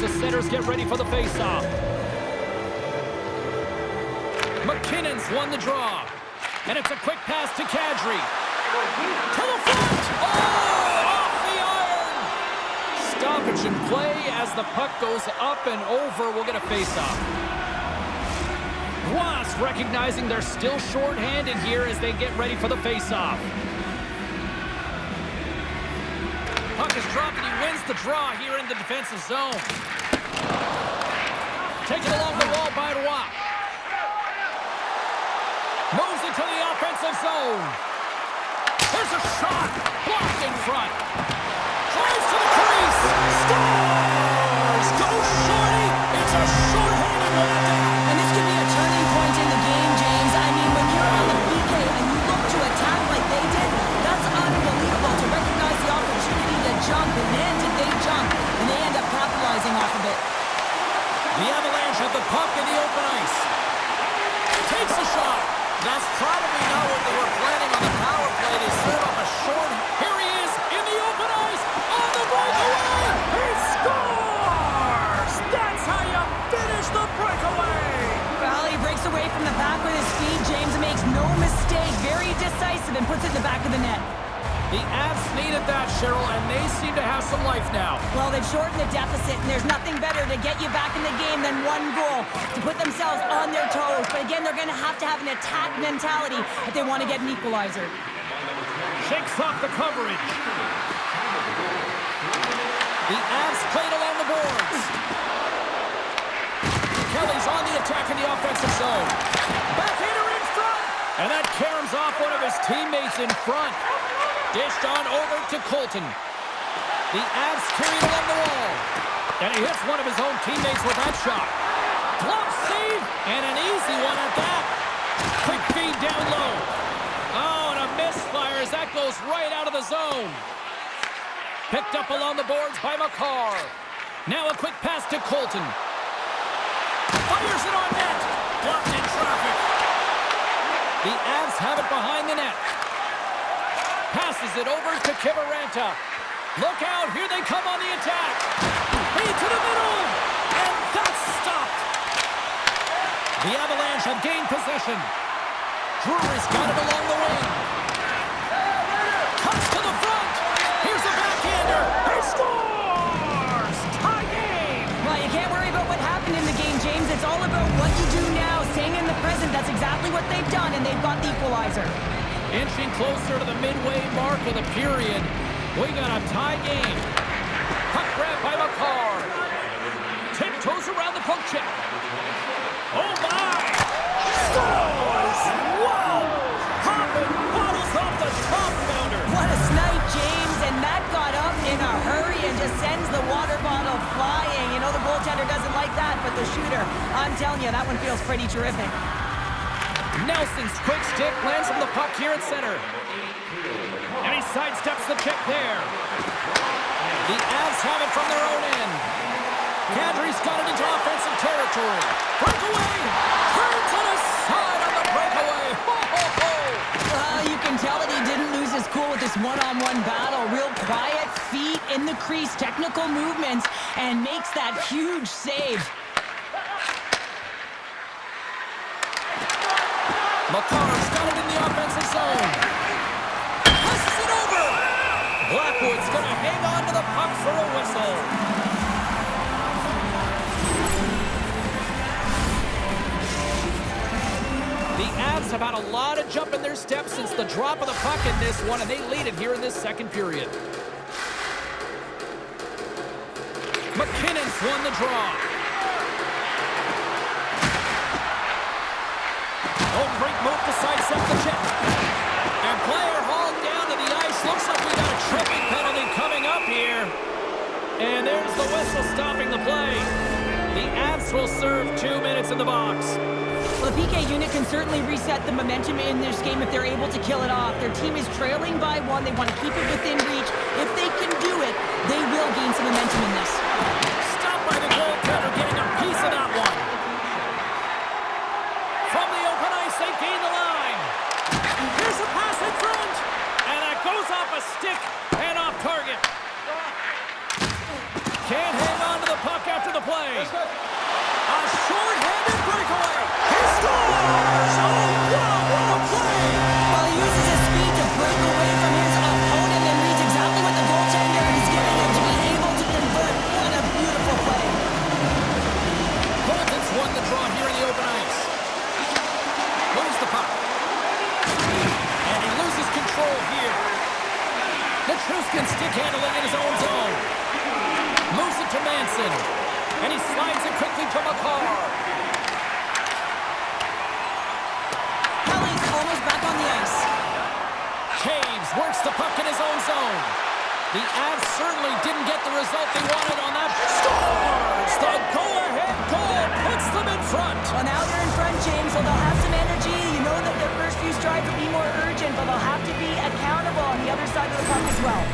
the centers get ready for the face-off. McKinnon's won the draw. And it's a quick pass to Kadri. To the front! Oh, off the iron! Stoppage in play as the puck goes up and over. We'll get a face-off. Ross recognizing they're still short-handed here as they get ready for the face-off. Puck is dropped and he wins the draw here in the defensive zone. Taken along the wall by Roy. Moves into the offensive zone. There's a shot. Blocked in front. Drives to the crease. Scores! Go Shorty! It's a short-handed one. And this could be a turning point in the game, James. I mean, when you're on the PK and you look to attack like they did, that's unbelievable to recognize the opportunity to jump. And man, did they jump. And they end up capitalizing off of it. The Avalanche have the puck in the open ice. Takes a shot. That's probably not what they were planning on the power play. They slid off a short. Here he is in the open ice on the breakaway. He scores! That's how you finish the breakaway. Well, he breaks away from the back with his feet. James makes no mistake. Very decisive and puts it in the back of the net. The Avs needed that, Cheryl, and they seem to have some life now. Well, they've shortened the deficit, and there's nothing better to get you back in the game than one goal to put themselves on their toes. But again, they're going to have an attack mentality if they want to get an equalizer. Shakes off the coverage. The Avs played along the boards. Kelly's on the attack in the offensive zone. Backhander in front. And that caroms off one of his teammates in front. Dished on over to Colton. The Avs carried along the wall. And he hits one of his own teammates with that shot. Glove save, and an easy one at that. Quick feed down low. Oh, and a misfire as that goes right out of the zone. Picked up along the boards by Makar. Now a quick pass to Colton. Fires it on net. Blocked in traffic. The Avs have it behind the net. Passes it over to Kiviranta. Look out, here they come on the attack. Hey, to the middle, and that's stopped. The Avalanche have gained possession. Drury's got it along the wing. Comes to the front. Here's a backhander. He scores! Tie game! Well, you can't worry about what happened in the game, James. It's all about what you do now, staying in the present. That's exactly what they've done, and they've got the equalizer. Inching closer to the midway mark of the period. We got a tie game. Puck grab by Makar. Tiptoes around the poke check. Oh my! Scores! Wow! Hopping bottles off the top bounder. What a snipe, James, and that got up in a hurry and just sends the water bottle flying. You know the goaltender doesn't like that, but the shooter, I'm telling you, that one feels pretty terrific. Nelson's quick stick lands on the puck here at center. And he sidesteps the check there. The Avs have it from their own end. Kadri's got it into offensive territory. Breakaway! Turns it aside on the breakaway. Ho, ho, ho! You can tell that he didn't lose his cool with this one-on-one battle. Real quiet, feet in the crease, technical movements, and makes that huge save. Makar's got it in the offensive zone. Passes it over. Blackwood's going to hang on to the puck for a whistle. The Avs have had a lot of jump in their step since the drop of the puck in this one, and they lead it here in this second period. McKinnon's won the draw. Oh, great move to sidestep the check. And player hauled down to the ice. Looks like we got a tripping penalty coming up here. And there's the whistle stopping the play. The Avs will serve 2 minutes in the box. Well, the PK unit can certainly reset the momentum in this game if they're able to kill it off. Their team is trailing by 1. They want to keep it within reach. If they can do it, they will gain some momentum in this. Stopped by the goaltender, getting a piece of that one. From the open ice, they gain the line. Here's a pass in front. And that goes off a stick and off target. Can't hang on to the puck after the Johansson. And he slides it quickly to McCarr. Kelly's almost back on the ice. Toews works the puck in his own zone. The Avs certainly didn't get the result they wanted on that. Scores! The go-ahead goal puts them in front. Well, now they're in front, James, so they'll have some energy. You know that their first few strides will be more urgent, but they'll have to be accountable on the other side of the puck as well.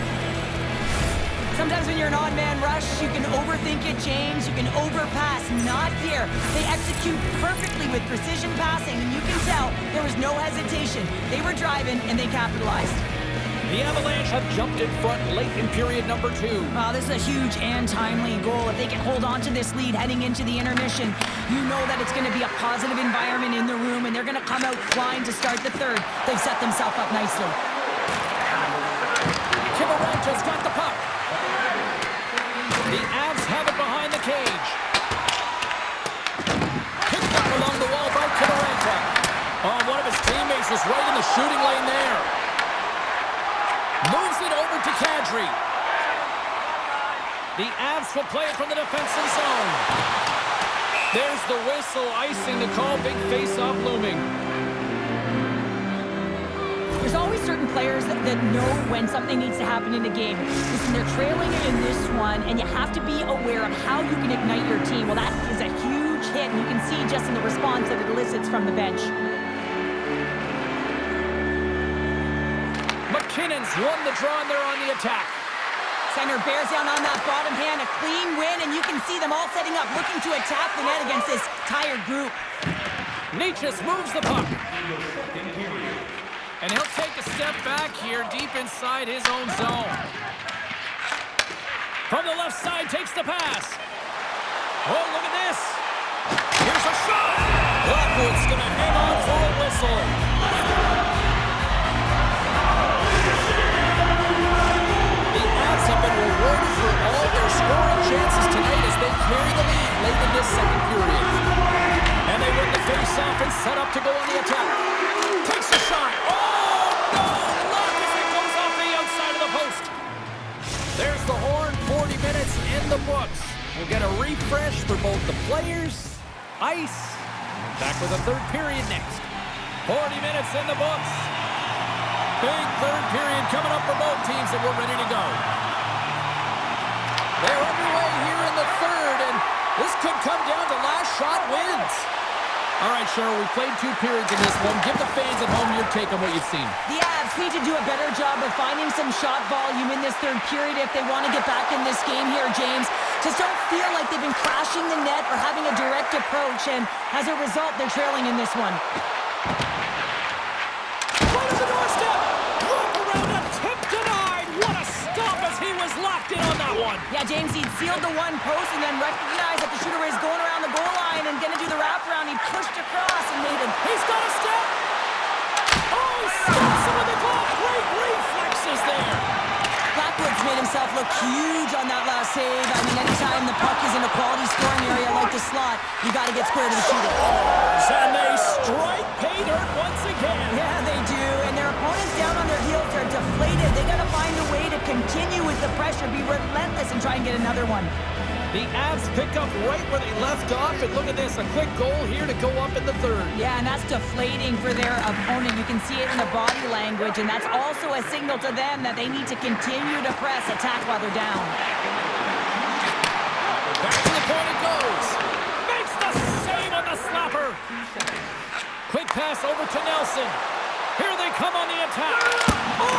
Sometimes when you're an odd-man rush, you can overthink it, James. You can overpass. Not here. They execute perfectly with precision passing, and you can tell there was no hesitation. They were driving, and they capitalized. The Avalanche have jumped in front late in period number 2. Wow, this is a huge and timely goal. If they can hold on to this lead heading into the intermission, you know that it's going to be a positive environment in the room, and they're going to come out flying to start the third. They've set themselves up nicely. Kivarenka's got the puck. The Avs have it behind the cage. Picked up along the wall by Kivarenka. Oh, one of his teammates is right in the shooting lane there. Moves it over to Kadri. The Avs will play it from the defensive zone. There's the whistle, icing the call, big face-off looming. There's always certain players that know when something needs to happen in a game. Listen, they're trailing in this one, and you have to be aware of how you can ignite your team. Well, that is a huge hit, and you can see just in the response that it elicits from the bench. McKinnon's won the draw, and they're on the attack. Center bears down on that bottom hand, a clean win, and you can see them all setting up, looking to attack the net against this tired group. Nietzsche moves the puck. And he'll take a step back here, deep inside his own zone. From the left side, takes the pass. Oh, look at this. Here's a shot. Blackwood's going to hang on for a whistle. The Avs have been rewarded for all their scoring chances tonight as they carry the lead late in this second period. And they win the face-off and set up to go on the attack. Takes a shot. Oh, no! Look as it goes off the outside of the post. There's the horn. 40 minutes in the books. We'll get a refresh for both the players, ice. Back with a third period next. 40 minutes in the books. Big third period coming up for both teams, and we're ready to go. They're underway here in the third, and this could come down to last shot wins. All right, Cheryl, we played 2 periods in this one. Give the fans at home your take on what you've seen. The Avs need to do a better job of finding some shot volume in this third period if they want to get back in this game here, James. Just don't feel like they've been crashing the net or having a direct approach, and as a result, they're trailing in this one. Right on the doorstep! Wrap around a tip denied! What a stop as he was locked in on that one! Yeah, James, he sealed the one post and then recognized that the shooter is going around the goal line and going to do the wraparound. He pushed across and made it. He's got a step! Oh, he stops him with the glove! Great reflexes there! Blackwood's made himself look huge on that last save. I mean, anytime the puck is in a quality scoring area like the slot, you got to get square to the shooter. And they strike pay dirt once again. Yeah, they do. And their opponents down on their heels are deflated. They got to find a way to continue with the pressure, be relentless, and try and get another one. The Avs pick up right where they left off, and look at this, a quick goal here to go up in the third. Yeah, and that's deflating for their opponent. You can see it in the body language, and that's also a signal to them that they need to continue to press, attack while they're down. Back to the point it goes. Makes the save on the slapper. Quick pass over to Nelson. Here they come on the attack. Oh,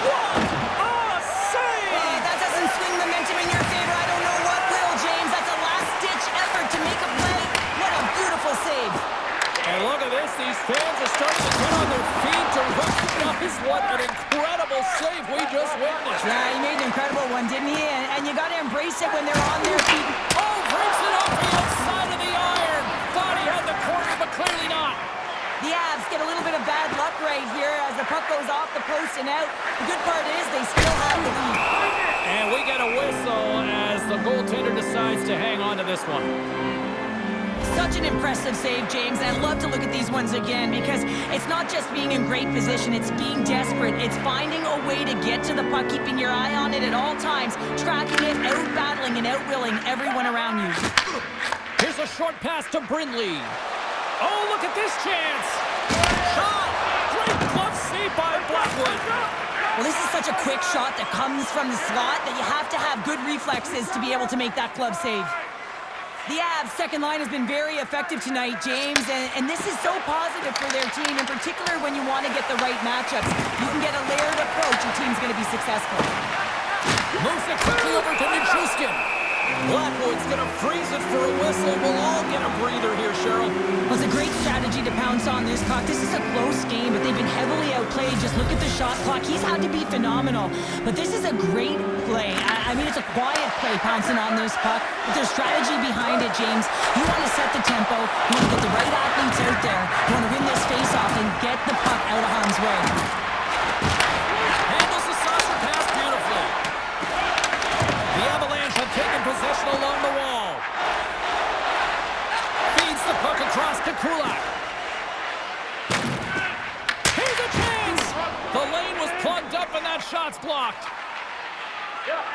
what a save! That doesn't swing momentum in your favor. I don't know what will, James. That's a last-ditch effort to make a play. What a beautiful save. And look at this. These fans are starting to get on their feet to recognize what an incredible save we just witnessed. Yeah, he made an incredible one, didn't he? And you got to embrace it when they're on their feet. Oh, breaks it off the outside of the iron. Thought he had the corner, but clearly not. The Avs get a little bit of bad luck right here as the puck goes off the post and out. The good part is they still have the lead. And we get a whistle as the goaltender decides to hang on to this one. Such an impressive save, James. And I love to look at these ones again because it's not just being in great position, it's being desperate. It's finding a way to get to the puck, keeping your eye on it at all times, tracking it, out-battling and out-willing everyone around you. Here's a short pass to Brindley. Oh, look at this chance. Shot. Great glove save by Blackwood. Well, this is such a quick shot that comes from the slot that you have to have good reflexes to be able to make that glove save. The Avs' second line has been very effective tonight, James, and this is so positive for their team, in particular when you want to get the right matchups. You can get a layered approach, your team's going to be successful. Moves it quickly over to Nichushkin. Blackwood's going to freeze it for a whistle. We'll all get a breather here, Cheryl. Well, it's a great strategy to pounce on this puck. This is a close game, but they've been heavily outplayed. Just look at the shot clock. He's had to be phenomenal. But this is a great play. I mean, it's a quiet play pouncing on this puck. But there's strategy behind it, James. You want to set the tempo. You want to get the right athletes out there. You want to win this face-off and get the puck out of harm's way. Handles the saucer pass beautifully. The Avalanche have taken possession along the wall. Feeds the puck across to Kulak. Here's a chance! The lane was plugged up and that shot's blocked.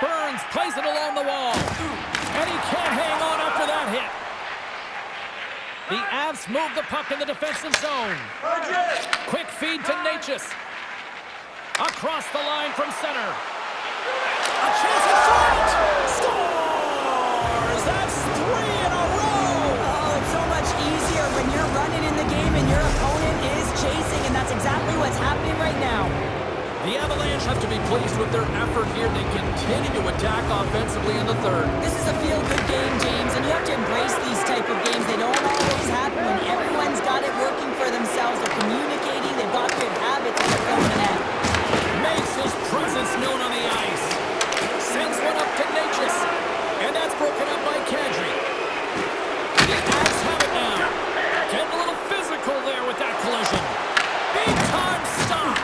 Burns plays it along the wall. And he can't hang on after that hit. The Avs move the puck in the defensive zone. Quick feed to Necas. Across the line from center. A chance at front! Scores! That's 3 in a row! Oh, it's so much easier when you're running in the game and your opponent is chasing, and that's exactly what's happening right now. The Avalanche have to be pleased with their effort here. They continue to attack offensively in the third. This is a feel-good game, James, and you have to embrace these type of games. They don't always happen when everyone's got it working for themselves. They're communicating, they've got good habits, and they're filling the net. Makes his presence known on the ice. Sends one up to Necas, and that's broken up by Kadri. The Avs have it now. Getting a little physical there with that collision. Big-time stop.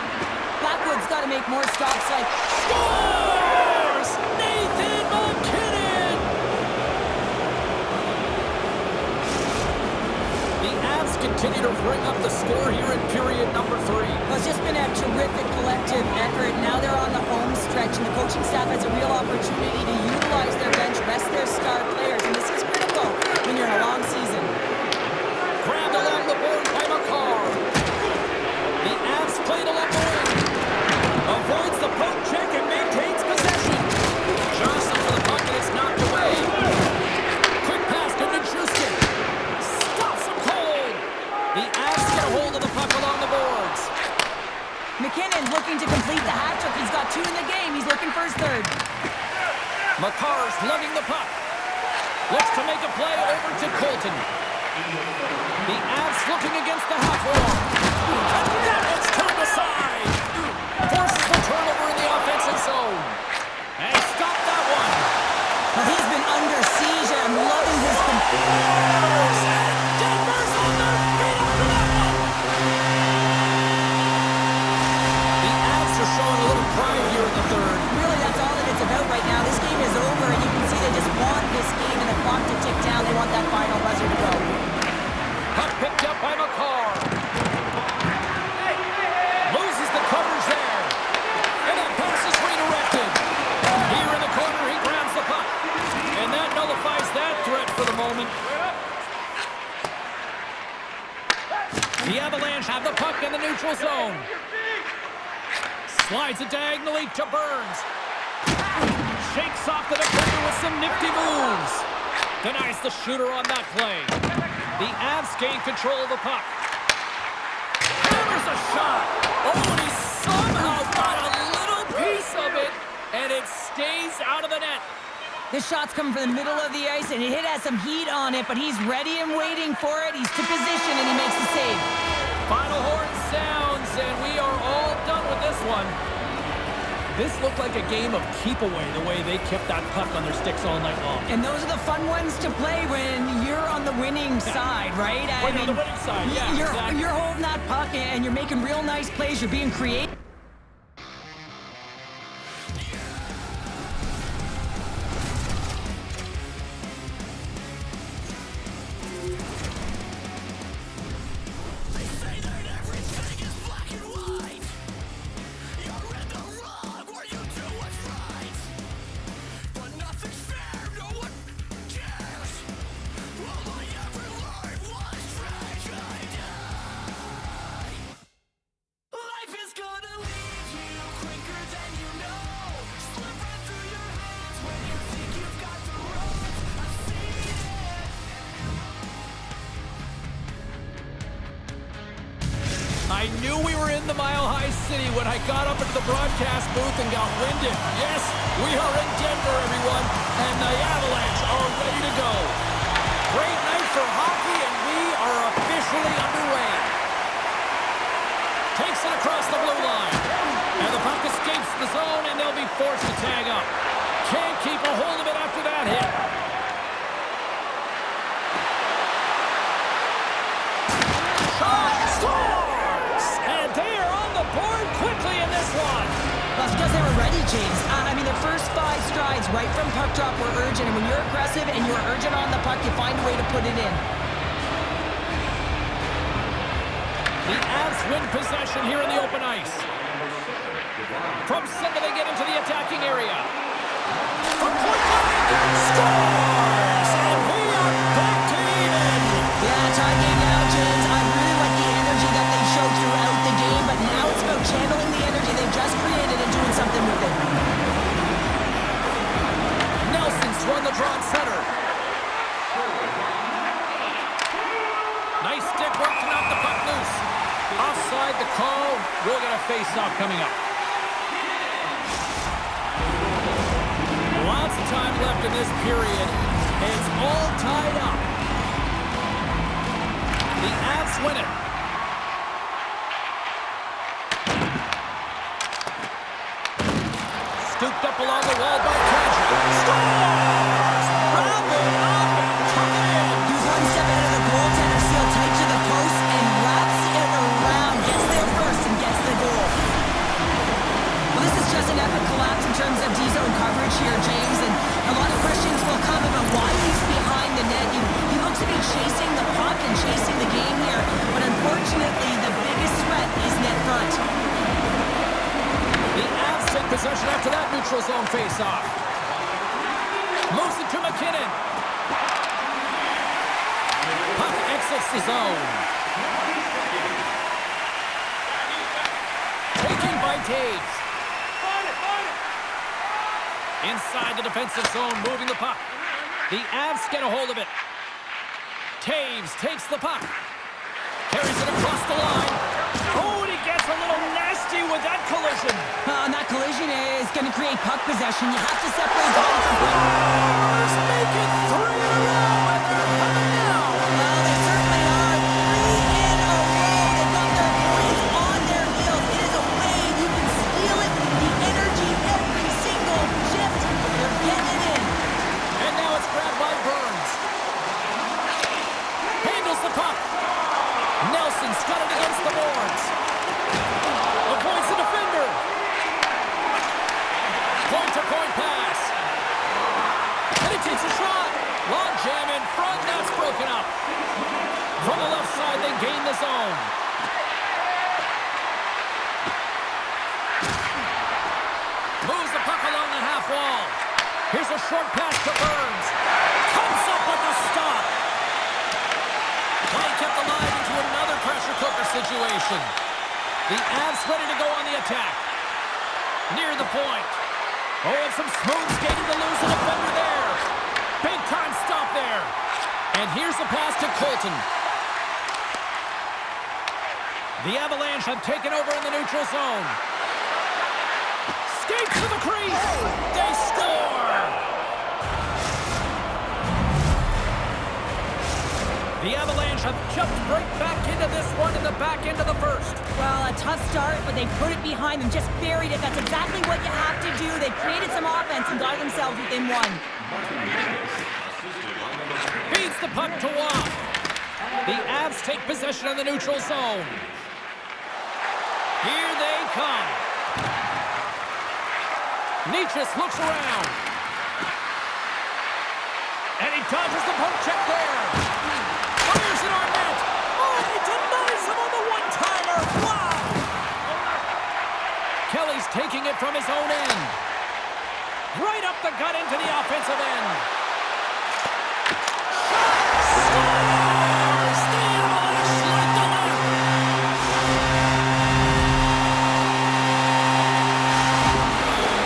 Blackwood's got to make more stops like... Scores! Nathan MacKinnon! The Avs continue to bring up the score here in period number 3. Well, it's just been a terrific collective effort. Now they're on the home stretch, and the coaching staff has a real opportunity to utilize their bench, rest their star players, and this is critical when you're in a long season. Grabbed along the board by Makar. The Avs played along the wing. Avoids the poke check and maintains possession. Johnson for the puck and it's knocked away. Quick pass to Nichushkin. Stops him cold. The Avs get a hold of the puck along the boards. MacKinnon looking to complete the hat trick. He's got 2 in the game. He's looking for his third. Makar's lugging the puck. Looks to make a play over to Colton. The Avs looking against the half wall. And that one's turned aside. Forces the turnover in the offensive zone. And he stopped that one. Well, he's been under siege, and I'm loving his... Denver's on their feet after that one. The Avs are showing a little pride here in the third. Really, that's all that it's about right now. This game is over, and you can see they just want this game and the clock to tick down. They want that final buzzer to go. Puck picked up by Makar. Loses the coverage there. And that pass is redirected. Here in the corner, he grabs the puck. And that nullifies that threat for the moment. The Avalanche have the puck in the neutral zone. Slides it diagonally to Burns. Shakes off the defender with some nifty moves. Denies the shooter on that play. The Avs gain control of the puck. Hammers a shot. Oh, and he somehow got a little piece of it, and it stays out of the net. This shot's coming from the middle of the ice, and it has some heat on it, but he's ready and waiting for it. He's to position, and he makes the save. Final horn sounds, and we are all done with this one. This looked like a game of keep-away, the way they kept that puck on their sticks all night long. And those are the fun ones to play when you're on the winning side, right? When you're on the winning side, yeah, you're holding that puck, and you're making real nice plays. You're being creative. I knew we were in the Mile High City when I got up into the broadcast booth and got winded. Yes, we are in Denver, everyone, and the Avalanche are ready to go. Great night for hockey, and we are officially underway. Takes it across the blue line. And the puck escapes the zone, and they'll be forced to tag up. Can't keep a hold of it after that hit. Shot! Scores! And they are on the board quickly in this one. Well, it's because they were ready, James. I mean, their first 5 strides right from puck drop were urgent, and when you're aggressive and you're urgent on the puck, you find a way to put it in. The Avs win possession here in the open ice. From center, they get into the attacking area. From point blank, scores! And we are back to even. Yeah, tie game now, James. I really like the energy that they showed throughout the game, but now it's about channeling the energy they've just created and doing something with it. Nelson's won the draw at center. Nice stick work to knock the puck loose. Offside the call. We'll get a face-off coming up. Lots of time left in this period. It's all tied up. The Avs win it. Scooped up along the wall by Kadri. Scores! Wrap it up and tuck it in. He's one step ahead of the goaltender, sealed tight to the post, and wraps it around. Gets there first and gets the goal. Well, this is just an epic collapse in terms of D-zone coverage here, James, and a lot of questions will come about why he's behind the net. He looks to be chasing the puck and chasing the game here, but unfortunately, the biggest threat is net front. The Avs take possession after that neutral zone face-off. Moves it to McKinnon. Puck exits the zone. Taken by Taves. Inside the defensive zone, moving the puck. The Avs get a hold of it. Taves takes the puck. Carries it across the line. Oh, and he gets a little nasty with that collision. And that collision is going to create puck possession. You have to separate body from puck. Stars make it 3 in a row, and they're coming now. Well, they certainly are. 3 in a row. They've got their points on their heels. It is a wave. You can feel it. The energy every single shift. They're getting it in. And now it's grabbed by Burns. Handles the puck. Nelson's got it against the boards. Avoids the defender. Point-to-point pass. And he takes a shot. Long jam in front. That's broken up. From the left side, they gain the zone. Moves the puck along the half wall. Here's a short pass to Burns. Comes up with the stop. Play kept alive into another pressure cooker situation. The Avs ready to go on the attack. Near the point. Oh, and some smooth skating to lose the defender there. Big time stop there. And here's the pass to Colton. The Avalanche have taken over in the neutral zone. Skates to the crease. They score. The Avalanche have jumped right back into this one in the back end of the first. Well, a tough start, but they put it behind them, just buried it. That's exactly what you have to do. They created some offense and got themselves within one. Beats the puck to Waugh. The Avs take possession of the neutral zone. Here they come. Nichas looks around. And he dodges the poke check there. Fires it on net. Oh, he denies him on the one-timer. Wow! Kelly's taking it from his own end. Right up the gut into the offensive end. Scores! The Avalanche like the left.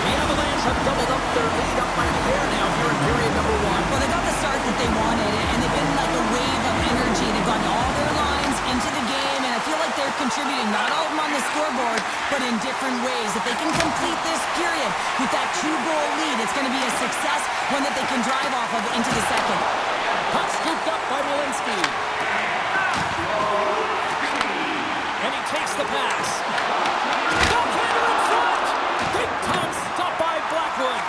The Avalanche have doubled up their lead up by a pair now here in period number 1. Well, they got the start that they wanted, and they've been like a wave of energy. They've gotten all their lines into the game, and I feel like they're contributing scoring, not all of them on the scoreboard, but in different ways. If they can complete this period with that 2-goal lead, it's going to be a success, one that they can drive off of into the second. Puck scooped up by Walensky. And he takes the pass. Goaltender in front! Big time stop by Blackwood.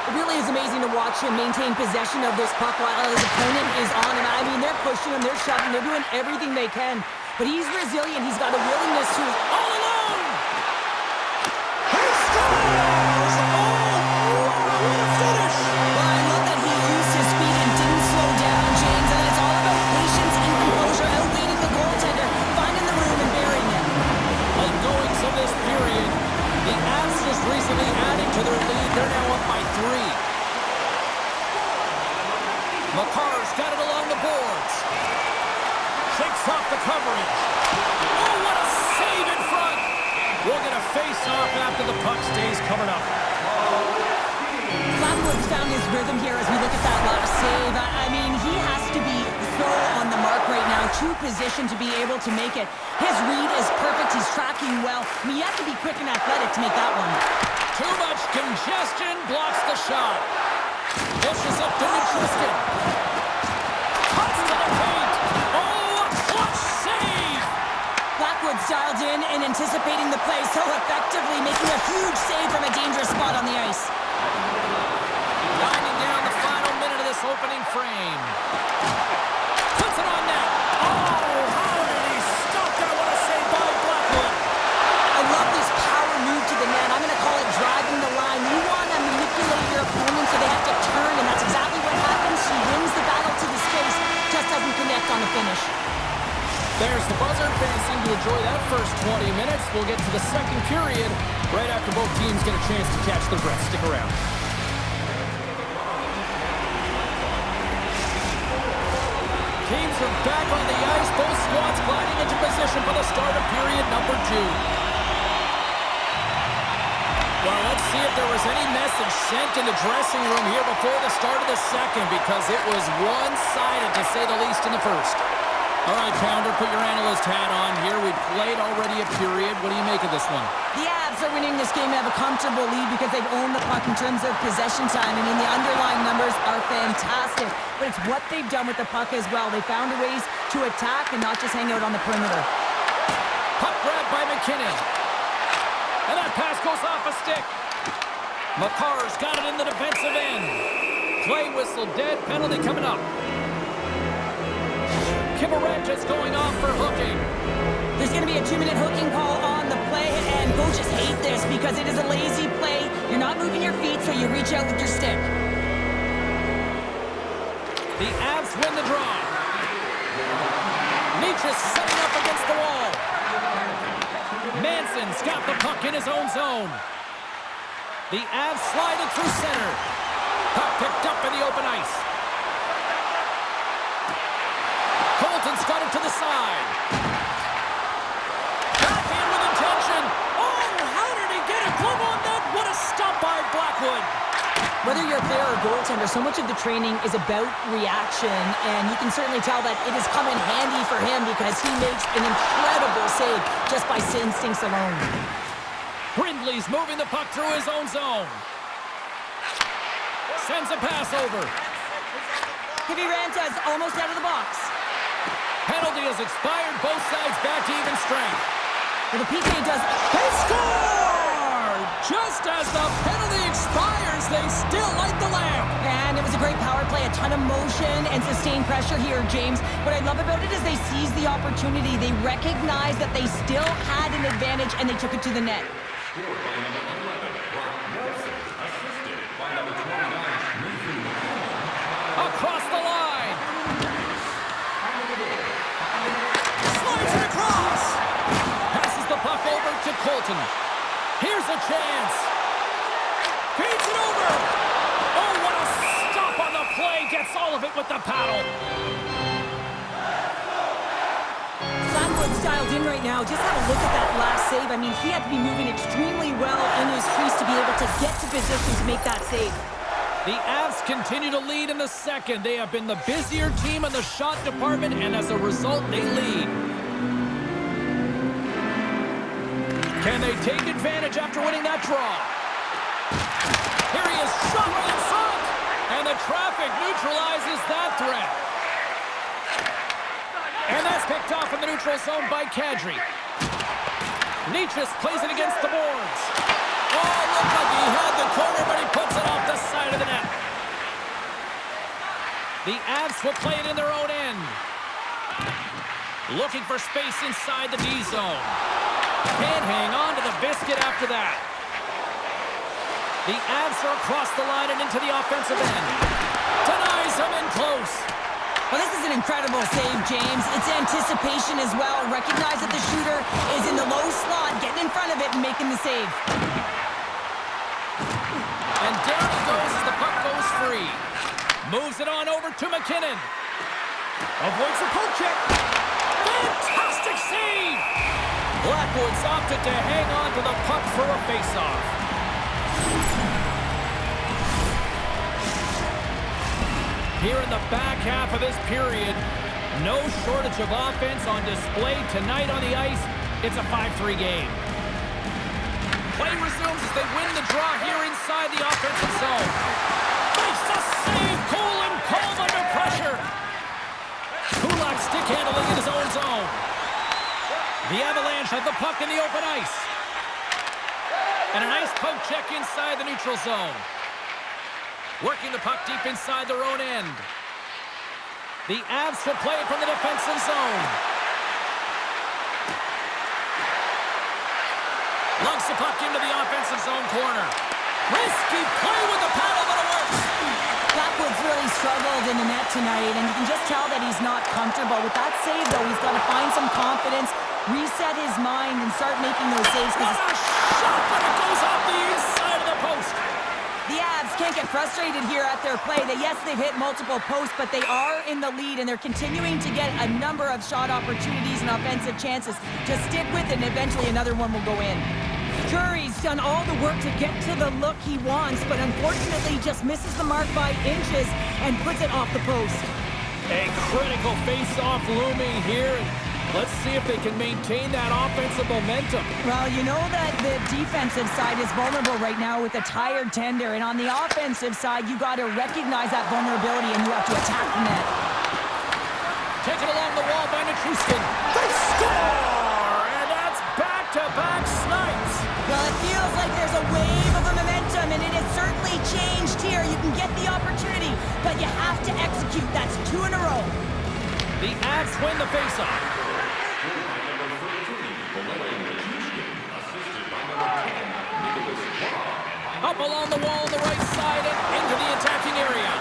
It really is amazing to watch him maintain possession of this puck while his opponent is on him. I mean, they're pushing him, they're shoving, they're doing everything they can. But he's resilient. He's got a willingness to all alone. He scores! Oh, what a finish! Well, I love that he used his speed and didn't slow down, James. And it's all about patience and composure, outweighing the goaltender, finding the room and burying it. Late goings of this period. The Avs just recently adding to their lead. They're now up by 3. Makar's got it along the boards. Shakes off the coverage. Oh, what a save in front. We'll get a face-off after the puck stays covered up. Blackwood's found his rhythm here as we look at that last save. I mean, he has to be so on the mark right now, true position to be able to make it. His read is perfect. He's tracking well. I mean, you have to be quick and athletic to make that one. Too much congestion blocks the shot. Pushes up to Tristan. Cuts to the paint. Oh, a clutch save! Blackwood's dialed in and anticipating the play so effectively, making a huge save from a dangerous spot on the ice. Winding down the final minute of this opening frame. Puts it on net. Oh, how did he stop that? What a save by Blackwood. I love this power move to the net. I'm going to call it driving the line. You want to manipulate your opponent so they have to turn, and that's exactly what happens. She wins the battle to the space, just doesn't connect on the finish. There's the buzzer. Fans seem to enjoy that first 20 minutes. We'll get to the second period right after both teams get a chance to catch their breath. Stick around. Teams are back on the ice. Both squads gliding into position for the start of period number 2. Well, let's see if there was any message sent in the dressing room here before the start of the second, because it was one-sided, to say the least, in the first. All right, Pounder, put your analyst hat on here. We've played already a period. What do you make of this one? The Avs are winning this game and have a comfortable lead because they've owned the puck in terms of possession time. I mean, the underlying numbers are fantastic, but it's what they've done with the puck as well. They found ways to attack and not just hang out on the perimeter. Puck grab by McKinnon. And that pass goes off a stick. Makar's got it in the defensive end. Play whistle dead. Penalty coming up. Kivareta's going off for hooking. There's going to be a 2-minute hooking call on the play, and coaches hate this because it is a lazy play. You're not moving your feet, so you reach out with your stick. The Avs win the draw. Nietzsche's setting up against the wall. Manson's got the puck in his own zone. The Avs slide it through center. Puck picked up in the open ice. Colton's got it to the side. Backhand with intention. Oh, how did he get a glove on that? What a stop by Blackwood. Whether you're a player or goaltender, so much of the training is about reaction, and you can certainly tell that it has come in handy for him because he makes an incredible save just by instincts alone. Brindley's moving the puck through his own zone. Sends a pass over. Kiviranta's almost out of the box. Penalty has expired. Both sides back to even strength. Well, the PK does... They score! Just as the penalty expires, they still light the lamp. And it was a great power play, a ton of motion and sustained pressure here, James. What I love about it is they seized the opportunity. They recognized that they still had an advantage, and they took it to the net. Across the line. Slides it across. Passes the puck over to Colton. Here's a chance. Feeds it over. Oh, what a stop on the play. Gets all of it with the paddle. Blackwood's dialed in right now. Just have a look at that last save. I mean, he had to be moving extremely well in his crease to be able to get to position to make that save. The Avs continue to lead in the second. They have been the busier team in the shot department, and as a result, they lead. Can they take advantage after winning that draw? Here he is, shot right in front! And the traffic neutralizes that threat. And that's picked off in the neutral zone by Kadri. Nietzsche plays it against the boards. Oh, looked like he had the corner, but he puts it off the side of the net. The Avs will play it in their own end. Looking for space inside the D zone. Can't hang on to the biscuit after that. The Avs are across the line and into the offensive end. Denies him in close. Well, this is an incredible save, James. It's anticipation as well. Recognize that the shooter is in the low slot, getting in front of it and making the save. And down it goes as the puck goes free. Moves it on over to McKinnon. Avoids the poke check. Fantastic save! Blackwood's opted to hang on to the puck for a faceoff. Here in the back half of this period, no shortage of offense on display tonight on the ice. It's a 5-3 game. Play resumes as they win the draw here inside the offensive zone. Makes the save, cool and calm under pressure. Kulak stick handling in his own zone. The Avalanche have the puck in the open ice. And a nice poke check inside the neutral zone. Working the puck deep inside their own end. The Avs will play it from the defensive zone. Lugs the puck into the offensive zone corner. Risky play with the paddle, but it works. Blackwood's really struggled in the net tonight, and you can just tell that he's not comfortable. With that save, though, he's got to find some confidence, reset his mind, and start making those saves. What a shot, but it goes off the inside of the post. The Avs can't get frustrated here at their play. Yes, they've hit multiple posts, but they are in the lead, and they're continuing to get a number of shot opportunities and offensive chances. Just stick with it, and eventually another one will go in. Curry's done all the work to get to the look he wants, but unfortunately just misses the mark by inches and puts it off the post. A critical face-off looming here. Let's see if they can maintain that offensive momentum. Well, you know that the defensive side is vulnerable right now with a tired tender, and on the offensive side, you got to recognize that vulnerability and you have to attack the net. Taken along the wall by Nichushkin. They score! And that's back-to-back snipes. Well, it feels like there's a wave of momentum, and it has certainly changed here. You can get the opportunity, but you have to execute. That's 2 in a row. The Avs win the faceoff. Up along the wall on the right side and into the attacking area.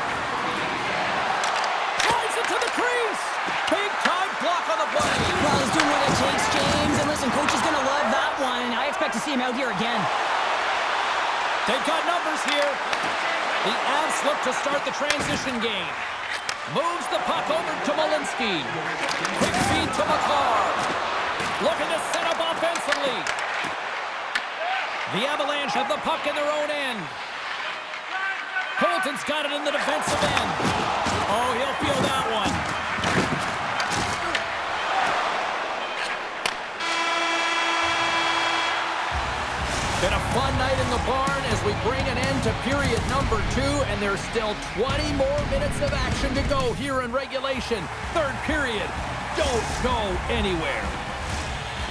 Drives it to the crease. Big time block on the play. Well, he's doing what it takes, James. And listen, coach is going to love that one. I expect to see him out here again. They've got numbers here. The Avs look to start the transition game. Moves the puck over to Malinsky. Quick feed to McCarr. Looking to set up offensively. The Avalanche have the puck in their own end. Colton's got it in the defensive end. Oh, he'll feel that one. Been a fun night in the barn as we bring an end to period number 2, and there's still 20 more minutes of action to go here in regulation. Third period. Don't go anywhere.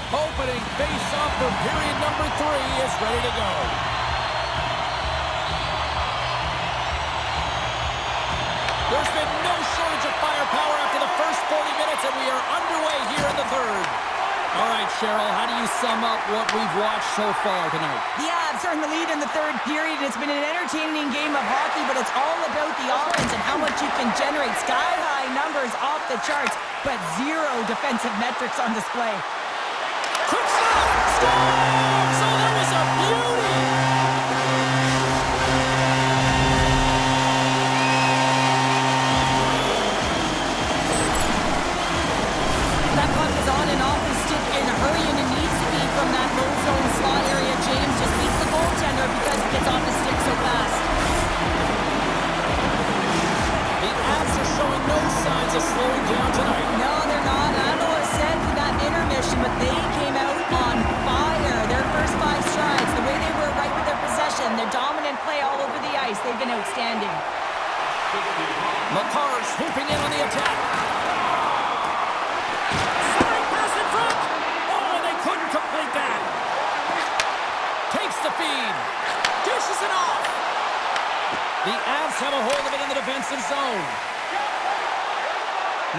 Opening face-off for period number 3 is ready to go. There's been no shortage of firepower after the first 40 minutes, and we are underway here in the third. All right, Cheryl, how do you sum up what we've watched so far tonight? The Avs are in the lead in the third period. It's been an entertaining game of hockey, but it's all about the offense and how much you can generate. Sky-high numbers off the charts, but zero defensive metrics on display. Quick shot! Scores! Oh, that was a beauty! That puck is on and off his stick in a hurry, and it needs to be from that low zone slot area. James just beats the goaltender because it gets off his stick so fast. The Avs are showing no signs of slowing down tonight. No, they're not. Adler said for that intermission, but they came out on fire. Their first Makar swooping in on the attack. Centering pass in front. Oh, they couldn't complete that. Takes the feed. Dishes it off. The Avs have a hold of it in the defensive zone.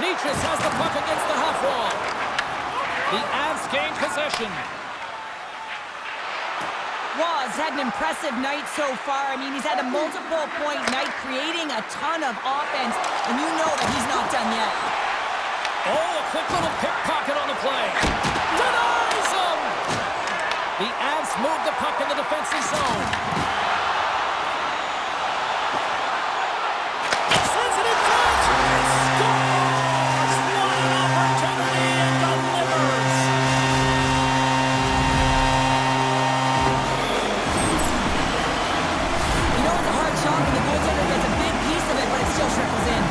Nichas has the puck against the half wall. The Avs gain possession. Ross had an impressive night so far. I mean, he's had a multiple-point night, creating a ton of offense, and you know that he's not done yet. Oh, a quick little pickpocket on the play. Denies him! The Avs move the puck in the defensive zone. Sends it in front! And scores! What an opportunity and delivers! You know, it's a hard shot when the goaltender gets a big piece of it, but it still trickles in.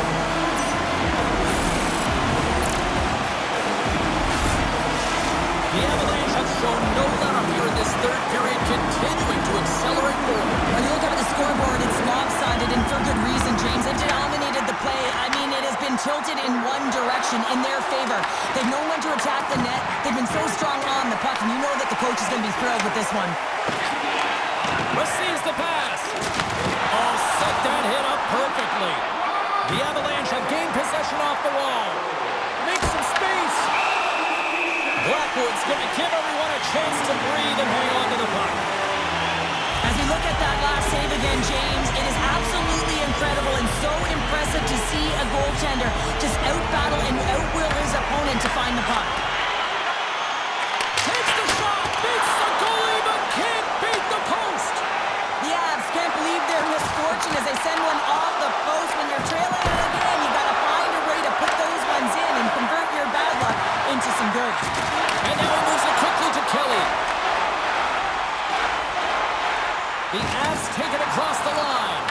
The Avalanche have shown no let-up here in this third period, continuing to accelerate forward. When you look up at the scoreboard, it's lopsided, and for good reason, James. They've dominated the play. I mean, it has been tilted in one direction, in their favor. They've known when to attack the net. They've been so strong on the puck, and you know that the coach is going to be thrilled with this one. Receives the pass. Oh, set that hit up perfectly. The Avalanche have gained possession off the wall. Make some space. Blackwood's going to give everyone a chance to breathe and hang on to the puck. As we look at that last save again, James, it is absolutely incredible and so impressive to see a goaltender just out-battle and out-will his opponent to find the puck. Takes the shot, beats the goalie, but can't beat the post. The Avs can't believe their misfortune as they send one off the post. When you're trailing it again, you got to find a way to put those ones in and convert your bad luck into some good. And now he moves it quickly to Kelly. The Avs take it across the line.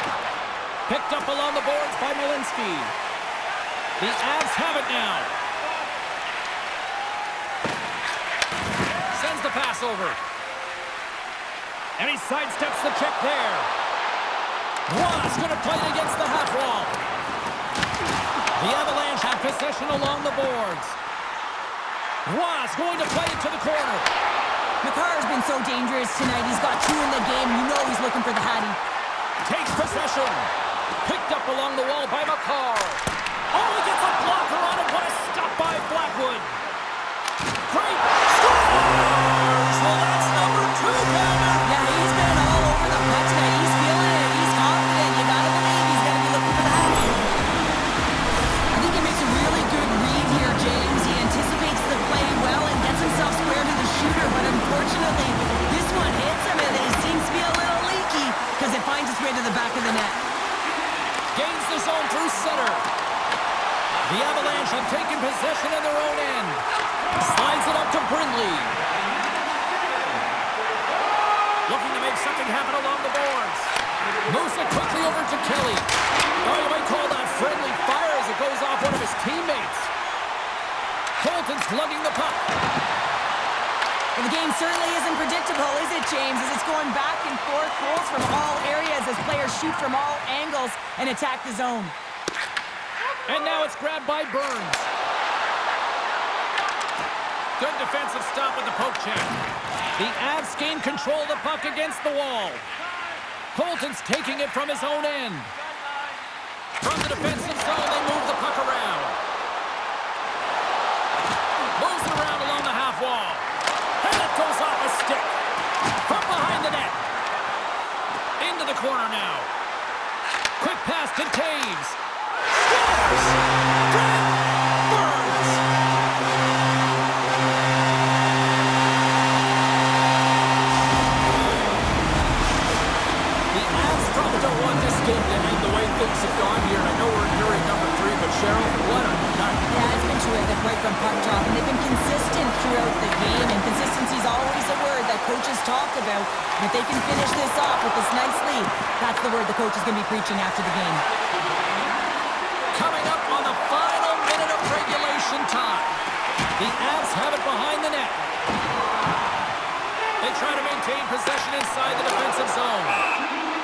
Picked up along the boards by Malinsky. The Avs have it now. Sends the pass over. And he sidesteps the check there. Ross going to play it against the half wall. The Avalanche have possession along the boards. Ross going to play it to the corner. Makar's been so dangerous tonight. He's got two in the game. You know he's looking for the Hattie. Takes possession. Picked up along the wall by Makar. Oh, he gets a blocker on it. What a stop by Blackwood. Great. Scores! Well, that's number 2, Palmer. Yeah, he's been all over the puck tonight. He's feeling it. He's confident. You gotta believe he's gonna be looking for the Hattie. I think he makes a really good read here, James. He anticipates the play well and gets himself square to the shooter, but unfortunately, this one hits him and it seems to be a little leaky because it finds its way to the back of the net. Gains the zone through center. The Avalanche have taken possession in their own end. Slides it up to Brindley. Looking to make something happen along the boards. Moves it quickly over to Kelly. Oh, you might call that friendly fire as it goes off one of his teammates. Colton's lugging the puck. Well, the game certainly isn't predictable, is it, James? As it's going back and forth, goals from all areas as players shoot from all angles and attack the zone. And now it's grabbed by Burns. Good defensive stop with the poke check. The Avs gain control of the puck against the wall. Colton's taking it from his own end. From the defensive zone, they move the puck around. Moves it around along the half wall. And it goes off a stick. From behind the net. Into the corner now. Quick pass to Taves. Scores! Brent Burns! The Avs probably don't want this game to end the way things have gone here. I know we're in period number 3, but Cheryl, what a night. Yeah, it's been terrific right from puck drop, and they've been consistent throughout the game, and consistency is always a word that coaches talk about. And if they can finish this off with this nice lead, that's the word the coach is going to be preaching after the game. Coming up on the final minute of regulation time. The Avs have it behind the net. They try to maintain possession inside the defensive zone.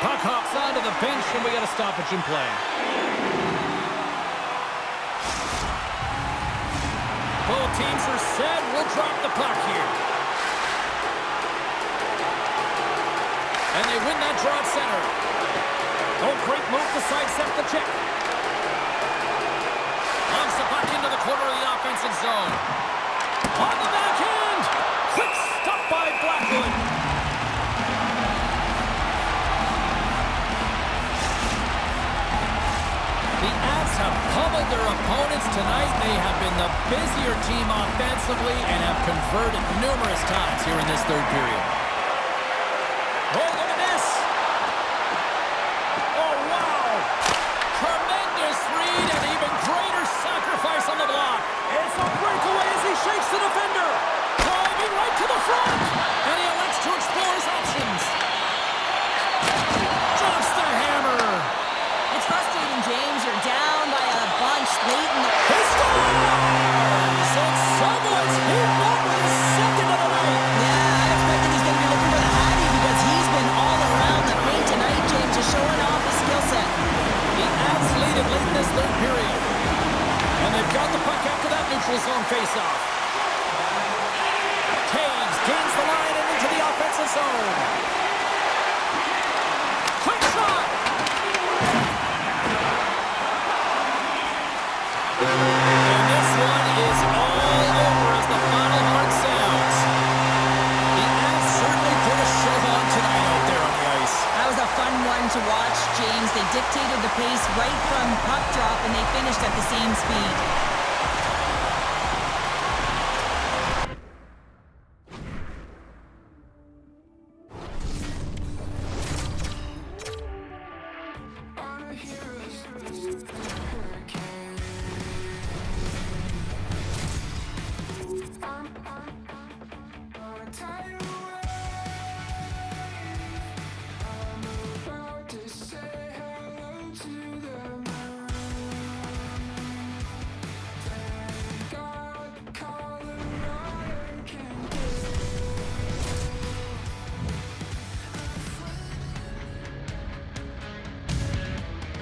Puck hops onto the bench, and we got a stoppage in play. teams are set. We'll drop the puck here. And they win that draw at center. Oh, great move to sidestep the check. Launch the puck into the corner of the offensive zone. On the backhand. Quick stop by Blackwood. The Avs have pummeled their opponents tonight. They have been the busier team offensively and have converted numerous times here in this third period. Oh, look at this. Oh, wow. Tremendous read and even greater sacrifice on the block. It's a breakaway as he shakes the defender. Driving right to the front. And he elects to explore his options. Drops the hammer. It's frustrating, James. You're down by a bunch late in the... He scores! So someone's heating up with his second of the night. Yeah, I expected he's going to be looking for the Hattie because he's been all around the paint tonight, James, just showing off his skill set. The Avs lead it late in this third period. And they've got the puck after that neutral zone faceoff. Taves gains the line and into the offensive zone. Quick shot! And this one is all over as the final horn sounds. The Avs certainly put a show on tonight out there on the ice. That was a fun one to watch, James. They dictated the pace right from puck drop, and they finished at the same speed.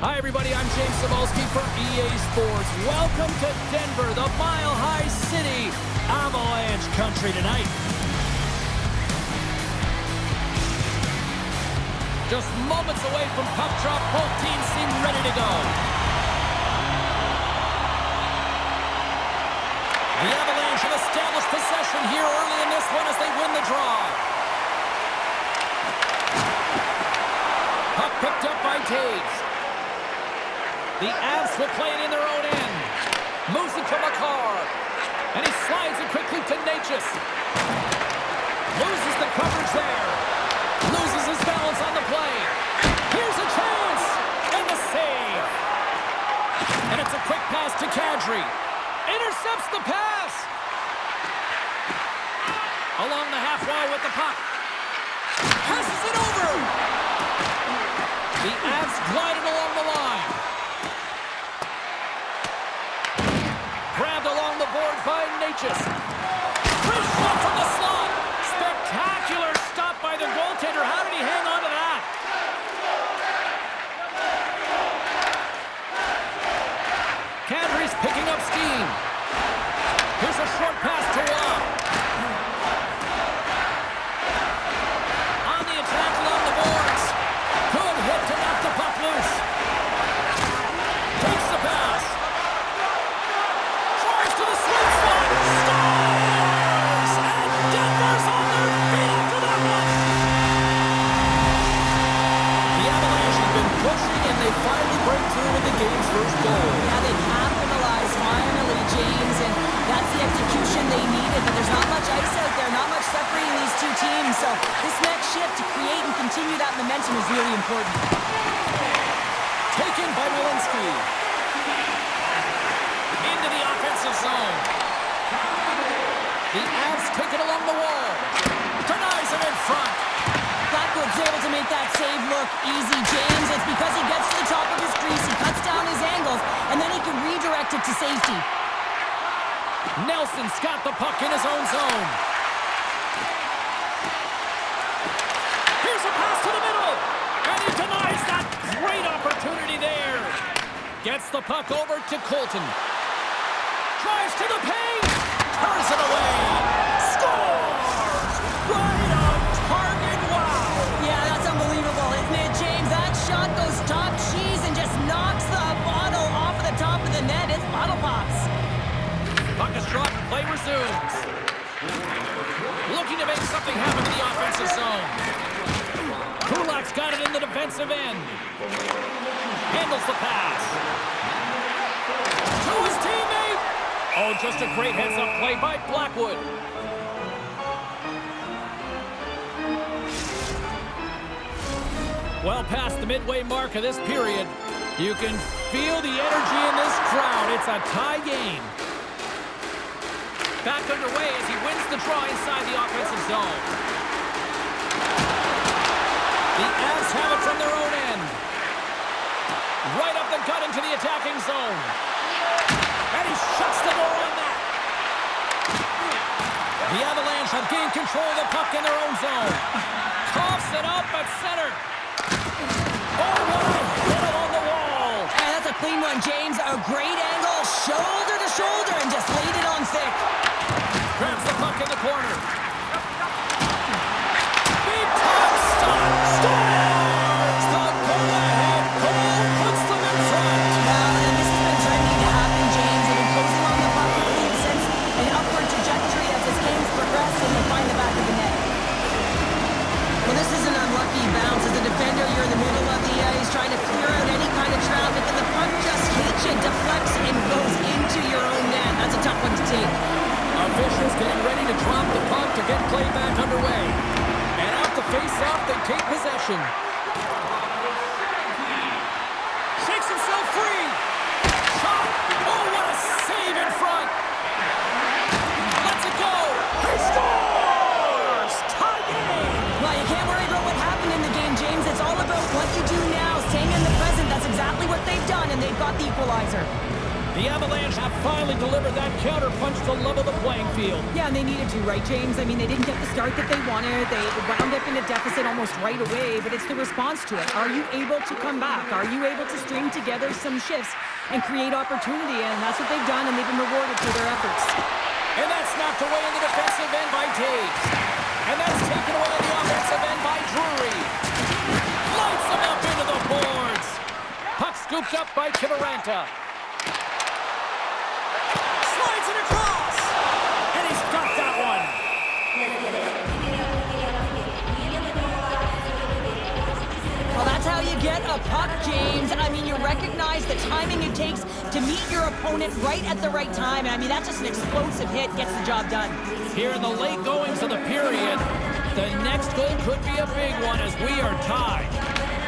Hi, everybody. I'm James Cybulski for EA Sports. Welcome to Denver, the Mile High City, Avalanche country tonight. Just moments away from puck drop, both teams seem ready to go. The Avalanche have established possession here early in this one as they win the draw. Puck picked up by Taves. The Avs will play it in their own end. Moves it to Makar. And he slides it quickly to Necas. Loses the coverage there. Loses his balance on the play. Here's a chance. And the save. And it's a quick pass to Kadri. Intercepts the pass. Along the half wall with the puck. Passes it over. The Avs glided along the line. Grabbed along the board by Necas. Great shot from the slot. Spectacular stop by the goaltender. How did he hang on to that? Kadri's picking up steam. Here's a short pass to Waugh. On the attack along the boards. Good hit to knock the puck loose. Takes the pass. Tries to the sweet spot. Scores! And Denver's on their feet after that one. The Avalanche have been pushing and they finally break through with the game's first goal. Yeah, they capitalized finally, James, and that's the execution they needed. But there's not much ice out there, not much separating these two teams. So this next shift to create and continue that momentum is really important. Taken by Walensky. Into the offensive zone. The Avs take it along the wall. Denies him in front. Blackwood's able to make that save look easy, James. It's because he gets to the top of his crease, he cuts down his angles, and then he can redirect it to safety. Nelson's got the puck in his own zone. Here's a pass to the middle. And he denies that great opportunity there. Gets the puck over to Colton. Drives to the paint. Turns it away. Scores! Right on target. Wow. Yeah, that's unbelievable, isn't it, James? That shot goes top cheese and just knocks the bottle off of the top of the net. It's bottle pops. Puck is dropped. Play resumes. Looking to make something happen in the offensive zone. Kulak's got it in the defensive end. Handles the pass. To his teammate. Oh, just a great heads-up play by Blackwood. Well past the midway mark of this period, you can feel the energy in this crowd. It's a tie game. Back underway as he wins the draw inside the offensive zone. The Avs have it from their own end. Right up the gut into the attacking zone. And he shuts the door on that. The Avalanche have gained control of the puck in their own zone. Coughs it up at center. Oh, what a hit along the wall. And that's a clean one, James. A great angle, shoulder to shoulder, and just laid it on thick. Grabs the puck in the corner. Big time stop. Scores! The go-ahead goal puts them in front. Well, and this has been trending to happen, James. They've been closing on the puck since an upward trajectory as this game's progressed, and they find the back of the net. Well, this is an unlucky bounce. As a defender, you're in the middle of the ice trying to clear out any kind of traffic, and the puck just hits you, deflects, and goes into your own net. That's a tough one to take. Officials getting ready to drop the puck to get play back underway. And out the face-off, they take possession. Shakes himself free. Shot. Oh, what a save in front. Lets it go. He scores! Tie game. Well, you can't worry about what happened in the game, James. It's all about what you do now, staying in the present. That's exactly what they've done, and they've got the equalizer. The Avalanche have finally delivered that counter-punch to level the playing field. Yeah, and they needed to, right, James? I mean, they didn't get the start that they wanted. They wound up in a deficit almost right away, but it's the response to it. Are you able to come back? Are you able to string together some shifts and create opportunity? And that's what they've done, and they've been rewarded for their efforts. And that's knocked away in the defensive end by Taves. And that's taken away in the offensive end by Drury. Lights them up into the boards. Puck scooped up by Kiviranta. Slides it across. And he's got that one. Well, that's how you get a puck, James. I mean, you recognize the timing it takes to meet your opponent right at the right time. And I mean, that's just an explosive hit, gets the job done. Here in the late goings of the period, the next goal could be a big one as we are tied.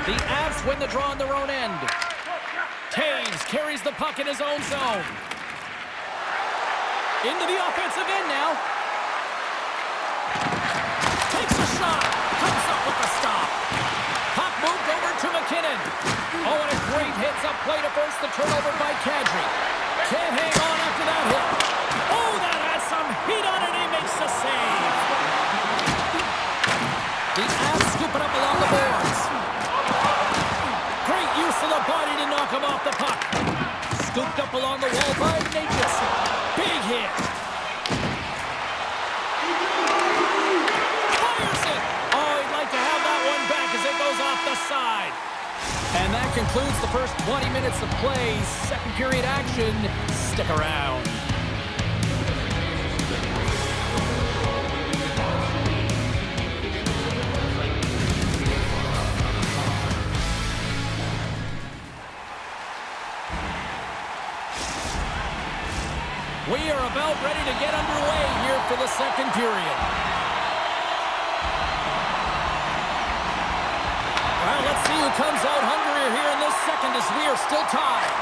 The Avs win the draw on their own end. Taves carries the puck in his own zone. Into the offensive end now. Takes a shot. Comes up with the stop. Puck moved over to McKinnon. Oh, and a great hits-up play to force the turnover by Kadri. Can't hang on after that hit. Oh, that has some heat on it. He makes the save. The Avs scoop it up along the boards. Great use of the body to knock him off the puck. Scooped up along the wall by Natchez. Big hit. Fires it. Oh, he'd like to have that one back as it goes off the side. And that concludes the first 20 minutes of play. Second period action. Stick around. We are about ready to get underway here for the second period. Well, let's see who comes out hungrier here in this second as we are still tied.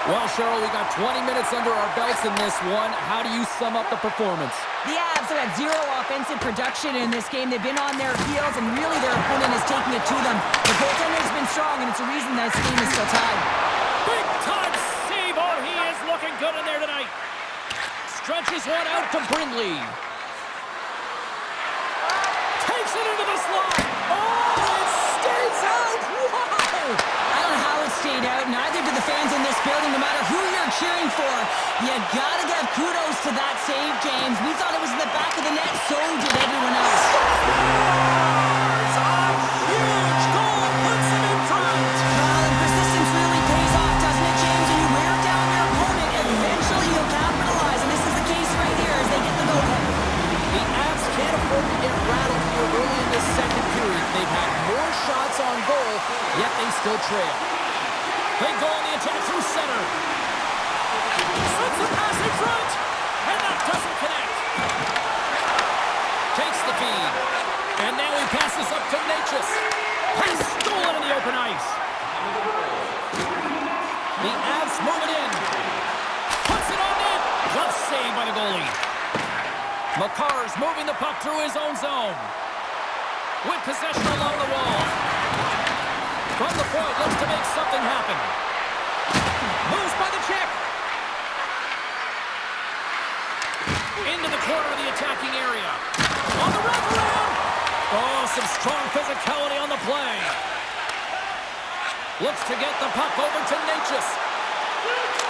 Well, Cheryl, we got 20 minutes under our belts in this one. How do you sum up the performance? The Avs have had zero offensive production in this game. They've been on their heels, and really their opponent is taking it to them. The goaltender's been strong, and it's a reason this game is still tied. Big time save. Oh, he is looking good in there tonight. Stretches one out to Brindley. Takes it into the slot. Oh, it stays out. Wow. I don't know how it stayed out. Neither did the fans in this building, no matter who you're cheering for. You gotta give kudos to that save, James. We thought it was in the back of the net, so did everyone else. Huge goal puts him in front. Well, and persistence really pays off, doesn't it, James? When you wear down your opponent, eventually you'll capitalize, and this is the case right here as they get the go-ahead. The Avs can't afford to get rattled here early in this second period. They've had more shots on goal, yet they still trail. They go on the attack through center. Sends the pass in front, and that doesn't connect. Takes the feed, and now he passes up to Necas. Pass stolen in the open ice. The Avs move it in. Puts it on net. Glove save by the goalie. Makar's moving the puck through his own zone. With possession along the wall. From the point, looks to make something happen. Moves by the check. Into the corner of the attacking area. On the wraparound. Oh, some strong physicality on the play. Looks to get the puck over to Necas.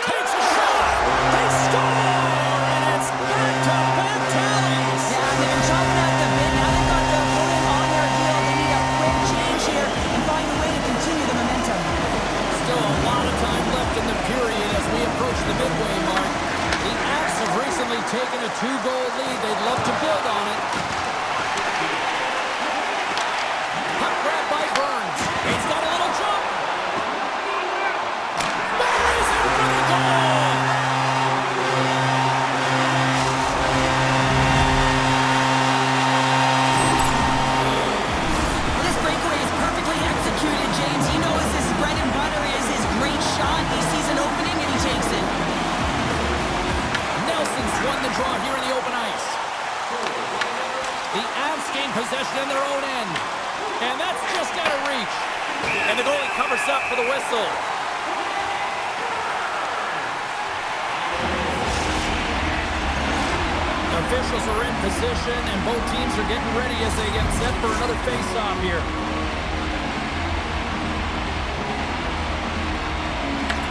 Takes a shot. They score! And it's back-to-back tallies. Yeah, they've been chopping at the bit. Now they've got their opponent on their heel. They need a quick change here and find a way to continue the momentum. Still a lot of time left in the period as we approach the midway mark. The Avs have recently taken a 2-goal lead. They'd love to build on it. Puck grab by Burns. He's got a little jump. Buries it for the goal. Well, this breakaway is perfectly executed, James. He knows his bread and butter is his great shot. He sees an opening and he takes it. Nelson's won the draw here in the open ice. The Avs gain possession in their own end. And that's just out of reach. And the goalie covers up for the whistle. Officials are in position, and both teams are getting ready as they get set for another face-off here.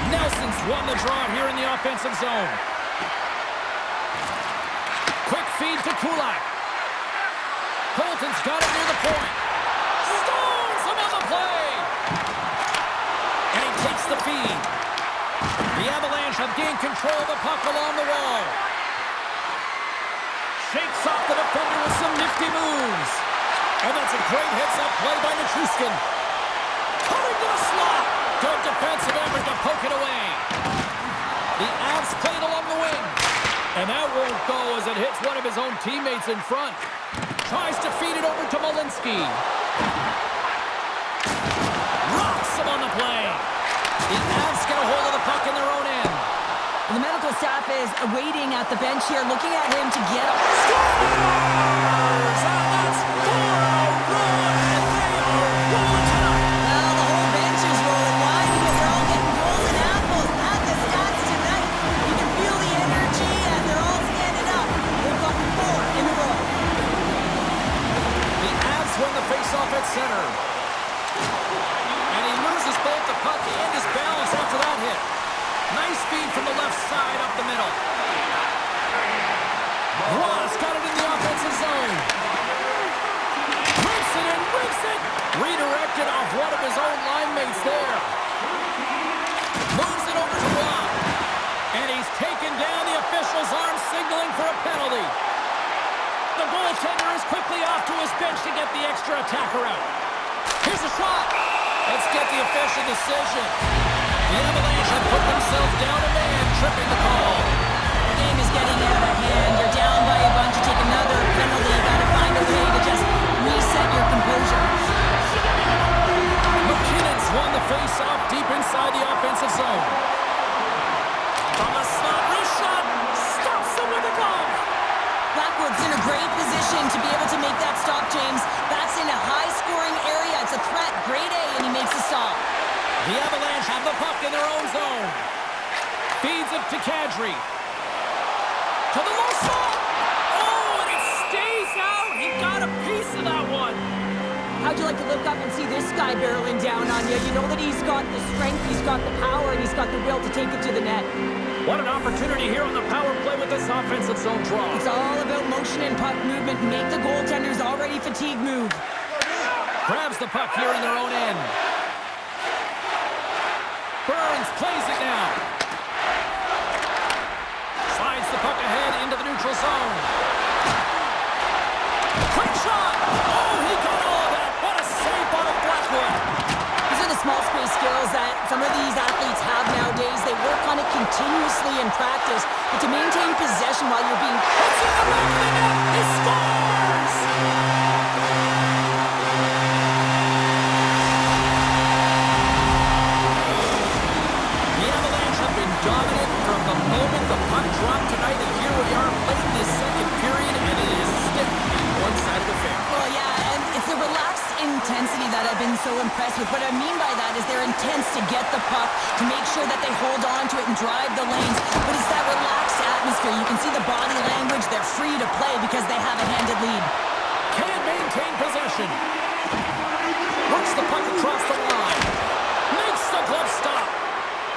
Nelson's won the draw here in the offensive zone. Quick feed to Kulak. Colton's got it near the point. Stones him on the play. And he takes the feed. The Avalanche have gained control of the puck along the wall. Shakes off the defender with some nifty moves. And that's a great heads-up play by Nichushkin. Coming to the slot. Good defensive effort to poke it away. The Avs played along the wing. And that won't go as it hits one of his own teammates in front. Tries to feed it over to Malinsky. Rocks him on the play. The Avs get a hold of the puck in their own end. The medical staff is waiting at the bench here, looking at him to get up. Scores! And that's 4-0 run, and they are rolling tonight. Well, the whole bench is rolling wide because they're all getting goals and apples. At the stats tonight, you can feel the energy and they're all standing up. They've got 4 in a row. The Avs win the faceoff at center. And he loses both the puck and his balance after that hit. Nice feed from the left side up the middle. Ross got it in the offensive zone. Rips it and rips it. Redirected off one of his own line mates there. Moves it over to Ross. And he's taken down. The official's arm signaling for a penalty. The goaltender is quickly off to his bench to get the extra attacker out. Here's a shot. Let's get the official decision. The Avalanche have put themselves down a man, tripping the call. The game is getting out of hand. You're down by a bunch. You take another penalty. You got to find a way to just reset your composure. McKinnon's won the face-off deep inside the offensive zone. From the slot, wrist shot, stops him with a glove. Blackwood's in a great position to be able to make that stop, James. That's in a high-scoring area. It's a threat, grade A, and he makes the stop. The Avalanche have the puck in their own zone. Feeds it to Kadri. To the low slot. Oh, and it stays out. He got a piece of that one. how'd you like to look up and see this guy barreling down on you? You know that he's got the strength, he's got the power, and he's got the will to take it to the net. What an opportunity here on the power play with this offensive zone draw. It's all about motion and puck movement. Make the goaltenders already fatigued move. Grabs the puck here in their own end. Burns plays it now. Slides the puck ahead into the neutral zone. Quick shot! Oh, he got all of that! What a save by Blackwood! These are the small space skills that some of these athletes have nowadays. They work on it continuously in practice, but to maintain possession while you're being... It's in the back of the net! He scores! The Avalanche have been dominant from the moment the puck dropped tonight, and here we are late in this second period, and it is stiff on one side of the fair. Well, yeah, and it's the relaxed intensity that I've been so impressed with. What I mean by that is they're intense to get the puck, to make sure that they hold on to it and drive the lanes, but it's that relaxed atmosphere. You can see the body language. They're free to play because they have a handed lead. Can maintain possession. Works the puck across the line. Makes the glove stop.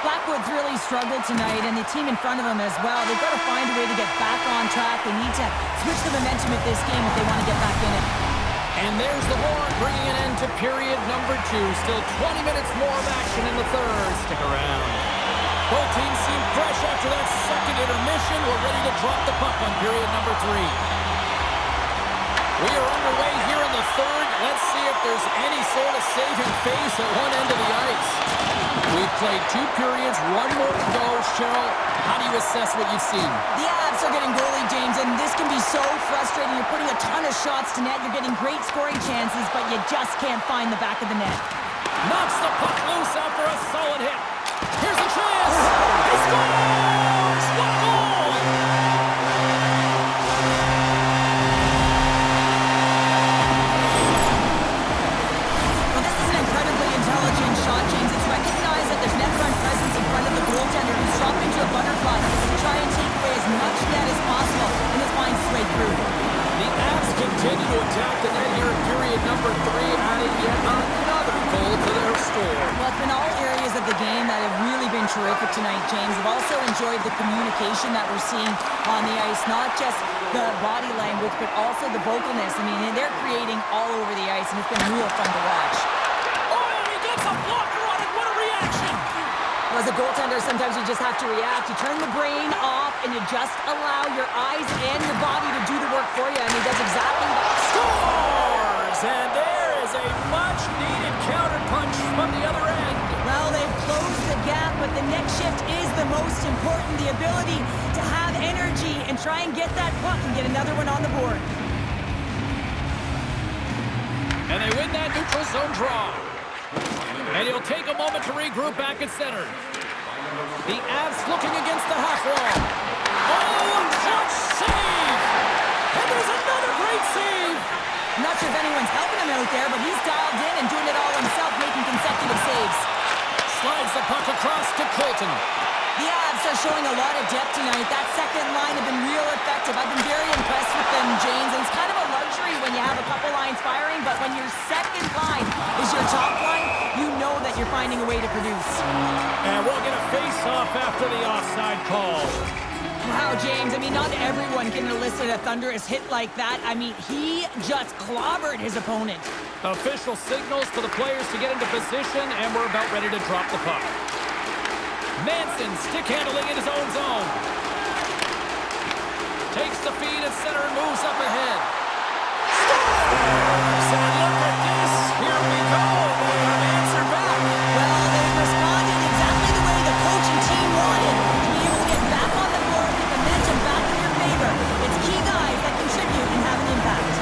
Blackwood's really struggled tonight, and the team in front of them as well. They've got to find a way to get back on track. They need to switch the momentum of this game if they want to get back in it. And there's the horn, bringing an end to period number 2. Still 20 minutes more of action in the third. Stick around. Both teams seem fresh after that second intermission. We're ready to drop the puck on period number 3. We are underway here in the third. Let's see if there's any sort of saving face at one end of the ice. We've played 2 periods, 1 more to go. Cheryl, how do you assess what you've seen? The Avs are getting goalie, James, and this can be so frustrating. You're putting a ton of shots to net. You're getting great scoring chances, but you just can't find the back of the net. Knocks the puck loose after a solid hit. Here's a chance. He scores! What a goal! Well, this is an incredibly intelligent shot, James. It's recognized that there's net front presence in front of the goaltender who's dropped into a butterfly to try and take away as much net as possible, and it finds its way through. The Avs continue to attack the net here in period number 3, adding yet another goal to their score. Well, it's been all areas of the game that have really been terrific tonight, James. I've also enjoyed the communication that we're seeing on the ice, not just the body language, but also the vocalness. I mean, they're creating all over the ice, and it's been real fun to watch. Oh, he gets a blocker on it. What a reaction! Well, as a goaltender, sometimes you just have to react. You turn the brain off, and you just allow your eyes and your body to do the work for you, and he does exactly that. Scores! And there is a much-needed counterpunch from the other end. Well, they've closed the gap, but the next shift is the most important. The ability to have energy and try and get that puck and get another one on the board. And they win that neutral zone draw. And he'll take a moment to regroup back at center. The Avs looking against the half wall. Oh, a clutch save! And there's another great save! I'm not sure if anyone's helping him out there, but he's dialed in and doing it all himself, making consecutive saves. Slides the puck across to Colton. The Avs are showing a lot of depth tonight. That second line have been real effective. I've been very impressed with them, James. And it's kind of a luxury when you have a couple lines firing, but when your second line is your top line, you know that you're finding a way to produce. And we'll get a face-off after the offside call. Wow, James, I mean, not everyone can elicit a thunderous hit like that. I mean, he just clobbered his opponent. Official signals to the players to get into position, and we're about ready to drop the puck. Manson stick handling in his own zone. Takes the feed at center and moves up ahead. Scores! And look at this. Here we go. They have answered back. Well, they responded exactly the way the coach and team wanted. To be able to get back on the board, get the momentum back in your favor. It's key guys that contribute and have an impact.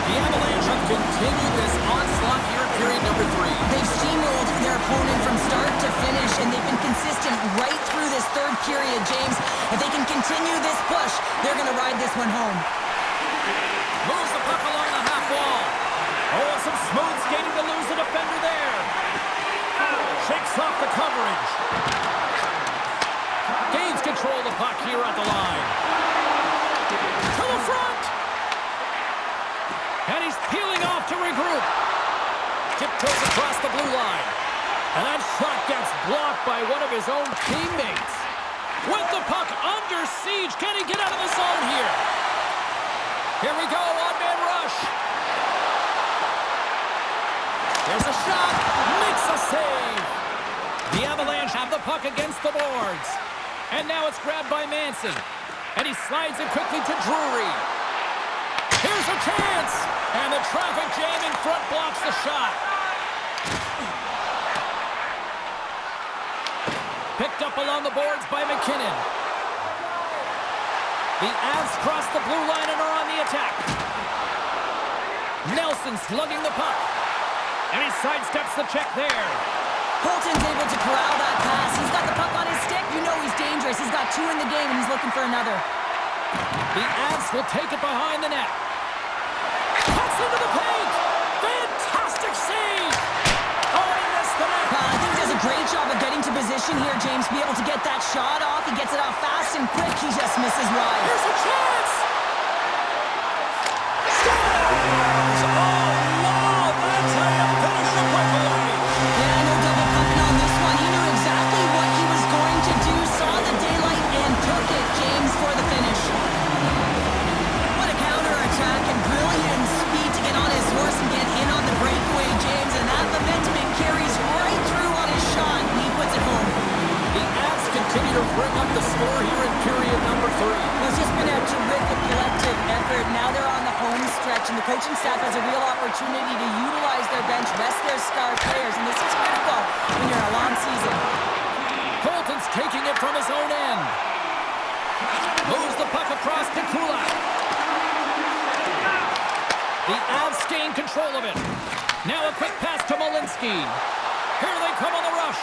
The Avalanche have continued this onslaught here in period number 3. They've steamrolled their opponent from start to finish, and they've been consistent right through this third period, James. If they can continue this push, they're going to ride this one home. Moves the puck along the half wall. Oh, some smooth skating to lose the defender there. Shakes off the coverage. Gains control of the puck here at the line. To the front. And he's peeling off to regroup. tiptoes across the blue line. And that shot gets blocked by one of his own teammates. With the puck under siege. Can he get out of the zone here? Here we go, on-man rush. There's a shot. Makes a save. The Avalanche have the puck against the boards. And now it's grabbed by Manson. And he slides it quickly to Drury. Here's a chance. And the traffic jam in front blocks the shot. Picked up along the boards by McKinnon. The Avs cross the blue line and are on the attack. Nelson slugging the puck. And he sidesteps the check there. Colton's able to corral that pass. He's got the puck on his stick. You know he's dangerous. He's got 2 in the game, and he's looking for another. The Avs will take it behind the net. Cuts into the paint. Fantastic save. Oh, he missed the net. I think he does a great job of getting to position here, James, to be able to get that shot off. He gets it off fast and quick. He just misses wide. Here's a chance. Scores! Oh, wow. That's how you finish the breakaway. Yeah, no double pumping on this one. He knew exactly what he was going to do, saw the daylight, and took it, James, for the finish. What a counter-attack and brilliant speed to get on his horse and get in on the breakaway, James, and that momentum it carries right through on his shot, and he puts it home. The Avs continue to bring up the score here in period number 3. It's just been a terrific collective effort. Now they're on the home stretch, and the coaching staff has a real opportunity to utilize their bench, rest their star players, and this is critical when you're in a long season. Colton's taking it from his own end. Moves the puck across to Kulak. The Avs gain control of it. Now a quick pass to Malinsky. Here they come on the rush.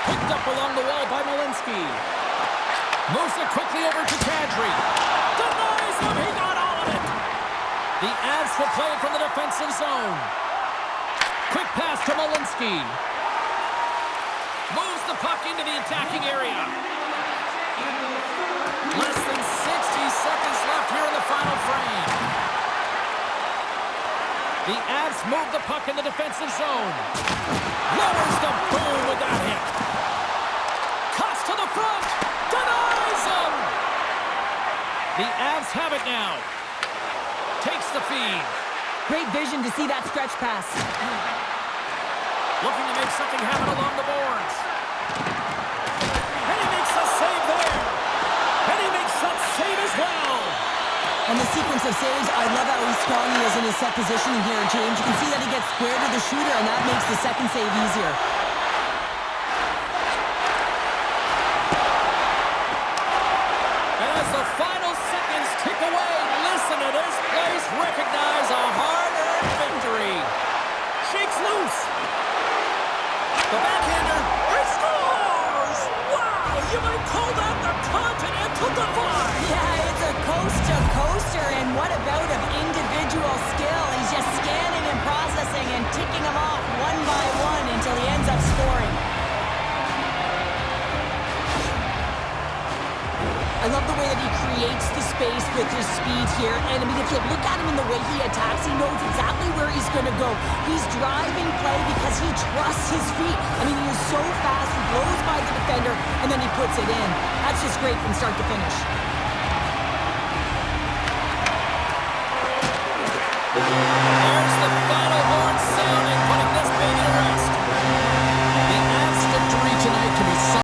Picked up along the wall by Malinsky. Moves it quickly over to Kadri. Denies him. He got all of it. The Avs will play it from the defensive zone. Quick pass to Malinsky. Moves the puck into the attacking area. Less than 60 seconds left here in the final frame. The Avs move the puck in the defensive zone. Lowers the boom with that hit. Cuts to the front. Denies him. The Avs have it now. Takes the feed. Great vision to see that stretch pass. Looking to make something happen along the boards. And he makes a save there. And he makes that save as well. On the sequence of saves, I love how strong he is in his set positioning here, James. You can see that he gets square to the shooter, and that makes the second save easier. As the final seconds tick away, listen to this place recognize a hard-earned victory. Shakes loose. The backhander, he scores! Wow, you might call that the Continental Divide. Yeah, it's a coast-to-coaster, and what about of individual skill? He's just scanning and processing and ticking them off one by one until he ends up scoring. I love the way that he creates the space with his speed here. And I mean, if you look at him in the way he attacks, he knows exactly where he's going to go. He's driving play because he trusts his feet. I mean, he is so fast, he blows by the defender, and then he puts it in. That's just great from start to finish.